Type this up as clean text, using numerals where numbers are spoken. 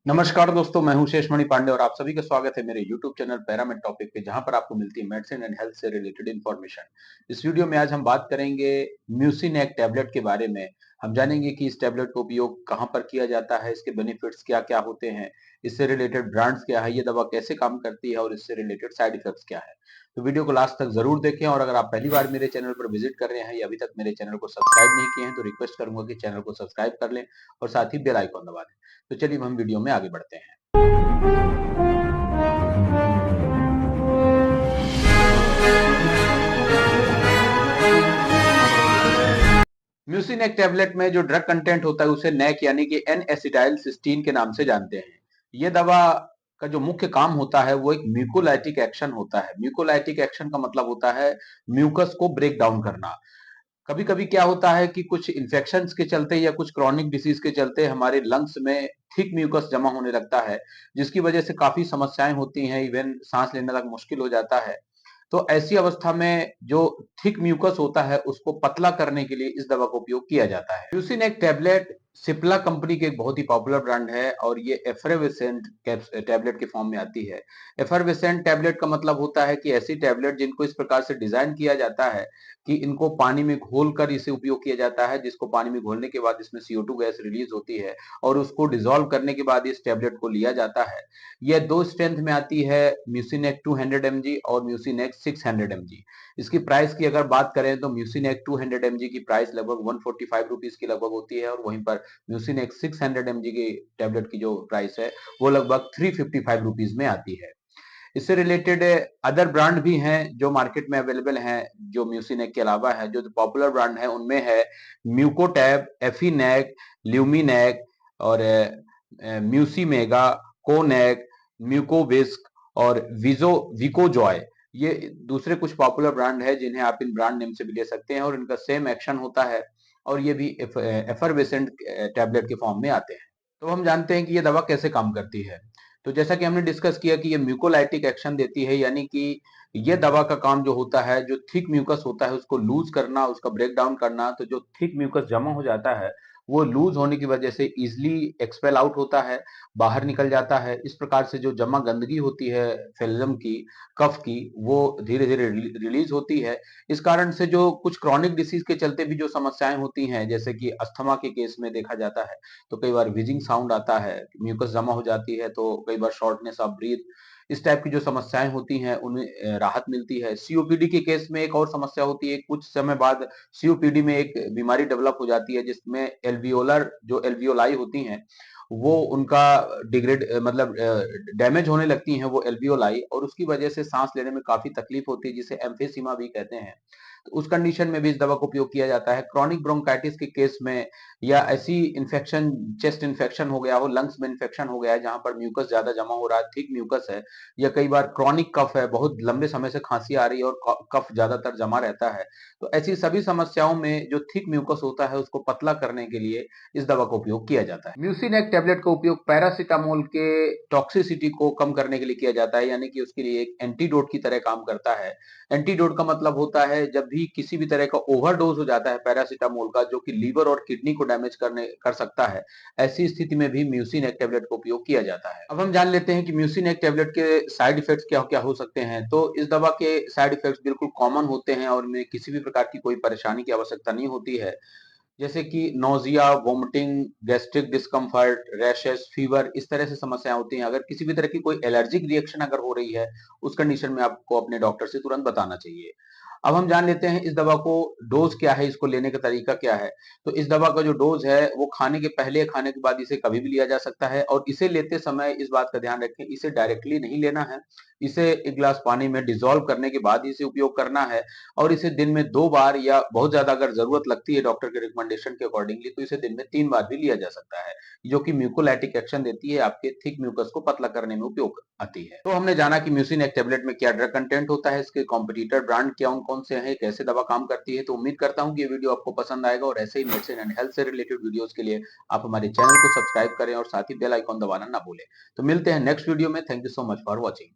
नमस्कार दोस्तों, मैं हूं शेषमणि पांडे और आप सभी का स्वागत है मेरे YouTube चैनल पैरामेड टॉपिक पे, जहां पर आपको मिलती है मेडिसिन एंड हेल्थ से रिलेटेड इन्फॉर्मेशन। इस वीडियो में आज हम बात करेंगे म्यूसिनेक टैबलेट के बारे में। हम जानेंगे कि इस टैबलेट का उपयोग कहां पर किया जाता है, इसके बेनिफिट्स क्या-क्या होते हैं, इससे रिलेटेड ब्रांड्स क्या है, ये दवा कैसे काम करती है और इससे रिलेटेड साइड इफेक्ट्स क्या है। तो वीडियो को लास्ट तक जरूर देखें और अगर आप पहली बार मेरे चैनल पर विजिट कर रहे हैं या अभी तक मेरे चैनल को सब्सक्राइब नहीं किए हैं तो रिक्वेस्ट करूंगा कि चैनल को सब्सक्राइब कर लें और साथ ही बेल आइकॉन दबा दें। तो चलिए हम वीडियो में आगे बढ़ते हैं। म्यूसिनेक टैबलेट में जो ड्रग कंटेंट होता है उसे नैक यानी कि एन एसिटाइल सिस्टीन के नाम से जानते हैं। ये दवा का जो मुख्य काम होता है वो एक म्यूकोलाइटिक एक्शन होता है। म्यूकोलाइटिक एक्शन का मतलब होता है म्यूकस को ब्रेक डाउन करना। कभी कभी क्या होता है कि कुछ इन्फेक्शंस के चलते या कुछ क्रॉनिक डिसीज के चलते हमारे लंग्स में थिक म्यूकस जमा होने लगता है, जिसकी वजह से काफी समस्याएं होती हैं, इवन सांस लेने तक मुश्किल हो जाता है। तो ऐसी अवस्था में जो थिक म्यूकस होता है उसको पतला करने के लिए इस दवा का उपयोग किया जाता है। म्यूसिनेक टैबलेट सिप्ला कंपनी के एक बहुत ही पॉपुलर ब्रांड है और ये एफरेविसेंट टैबलेट के फॉर्म में आती है। एफरवेसेंट टैबलेट का मतलब होता है कि ऐसी टैबलेट जिनको इस प्रकार से डिजाइन किया जाता है कि इनको पानी में घोलकर इसे उपयोग किया जाता है, जिसको पानी में घोलने के बाद इसमें CO2 गैस रिलीज होती है और उसको डिसॉल्व करने के बाद इस टैबलेट को लिया जाता है। यह दो स्ट्रेंथ में आती है, म्यूसिनेक 200 mg और म्यूसिनेक 600 mg। इसकी प्राइस की अगर बात करें तो म्यूसिनेक 200 mg की प्राइस लगभग 145 रुपीज की लगभग होती है और वहीं पर म्यूसिनेक 600 mg की टैबलेट की जो प्राइस है वो लगभग 355 रुपीज में आती है। इससे रिलेटेड अदर ब्रांड भी हैं जो मार्केट में अवेलेबल हैं, जो म्यूसिनेक के अलावा है। जो पॉपुलर ब्रांड है उनमें है म्यूकोटैब, एफिनेक, ल्यूमिनेक और म्यूसीमेगा, कोनेक, म्यूकोविस्क और विकोजॉय। ये दूसरे कुछ पॉपुलर ब्रांड है जिन्हें आप इन ब्रांड नेम से भी ले सकते हैं और इनका सेम एक्शन होता है और ये भी एफरवेसेंट टैबलेट के फॉर्म में आते हैं। तो हम जानते हैं कि ये दवा कैसे काम करती है। तो जैसा कि हमने डिस्कस किया कि ये म्यूकोलाइटिक एक्शन देती है, यानी कि ये दवा का काम जो होता है, जो थिक म्यूकस होता है उसको लूज करना, उसका ब्रेक डाउन करना। तो जो थिक म्यूकस जमा हो जाता है वो लूज होने की वजह से इजिली एक्सपेल आउट होता है, बाहर निकल जाता है। इस प्रकार से जो जमा गंदगी होती है फेलजम की, कफ की, वो धीरे धीरे रिलीज होती है। इस कारण से जो कुछ क्रॉनिक डिसीज के चलते भी जो समस्याएं होती हैं, जैसे कि अस्थमा के केस में देखा जाता है तो कई बार विजिंग साउंड आता है, म्यूकस जमा हो जाती है तो कई बार शॉर्टनेस ऑफ ब्रीथ, इस टाइप की जो समस्याएं होती हैं उनमें राहत मिलती है। सीओपीडी के केस में एक और समस्या होती है, कुछ समय बाद सीओपीडी में एक बीमारी डेवलप हो जाती है जिसमें एल्वियोलर जो एल्वियोलाई होती हैं वो उनका डिग्रेड मतलब डैमेज होने लगती हैं वो एल्वियोलाई, और उसकी वजह से सांस लेने में काफी तकलीफ होती है जिसे एम्फेसीमा भी कहते हैं। तो उस कंडीशन में भी इस दवा का उपयोग किया जाता है। क्रॉनिक ब्रोंकाइटिस के केस में या ऐसी इन्फेक्शन, चेस्ट इन्फेक्शन हो गया हो, लंग्स में इन्फेक्शन हो गया है जहां पर म्यूकस ज्यादा जमा हो रहा है, थिक म्यूकस है, या कई बार क्रॉनिक कफ है, बहुत लंबे समय से खांसी आ रही है और कफ ज्यादातर जमा रहता है, तो ऐसी सभी समस्याओं में जो थिक म्यूकस होता है उसको पतला करने के लिए इस दवा का उपयोग किया जाता है। म्यूसिनेक टैबलेट का उपयोग पैरासीटामोल के टॉक्सिसिटी को कम करने के लिए किया जाता है, यानी कि उसके लिए एक एंटीडोट की तरह काम करता है। एंटीडोट का मतलब होता है जब भी किसी भी तरह का ओवरडोज हो जाता है पैरासीटामोल का, जो कि लीवर और किडनी को डैमेज कर सकता है, ऐसी स्थिति में भी म्यूसिनेक टैबलेट का उपयोग किया जाता है। अब हम जान लेते हैं कि म्यूसिनेक टैबलेट के साइड इफेक्ट्स क्या क्या हो सकते हैं। तो इस दवा के साइड इफेक्ट्स बिल्कुल कॉमन होते हैं और इनमें किसी भी प्रकार की कोई परेशानी की आवश्यकता नहीं होती है, जैसे कि nausea, vomiting, gastric discomfort, rashes, fever, इस तरह से समस्याएं होती हैं। अगर किसी भी तरह की कोई एलर्जिक रिएक्शन अगर हो रही है उस कंडीशन में आपको अपने डॉक्टर से तुरंत बताना चाहिए। अब हम जान लेते हैं इस दवा को डोज क्या है, इसको लेने का तरीका क्या है। तो इस दवा का जो डोज है वो खाने के पहले, खाने के बाद इसे कभी भी लिया जा सकता है और इसे लेते समय इस बात का ध्यान रखें, इसे डायरेक्टली नहीं लेना है। इसे एक गिलास पानी में डिसॉल्व करने के बाद इसे उपयोग करना है और इसे दिन में 2 बार या बहुत ज्यादा अगर जरूरत लगती है डॉक्टर के रिकमेंडेशन के अकॉर्डिंगली तो इसे दिन में 3 बार भी लिया जा सकता है, जो कि म्यूकोलाइटिक एक्शन देती है, आपके थिक म्यूकस को पतला करने में उपयोग आती है। तो हमने जाना कि म्यूसिनेक टैबलेट में क्या ड्रग कंटेंट होता है, इसके कॉम्पिटिटर ब्रांड क्या कौन से हैं, कैसे दवा काम करती है। तो उम्मीद करता हूँ कि ये वीडियो आपको पसंद आएगा और ऐसे ही मेडिसिन एंड हेल्थ से रिलेटेड वीडियोस के लिए आप हमारे चैनल को सब्सक्राइब करें और साथ ही बेल आइकॉन दबाना ना भूलें। तो मिलते हैं नेक्स्ट वीडियो में। Thank you so much for watching.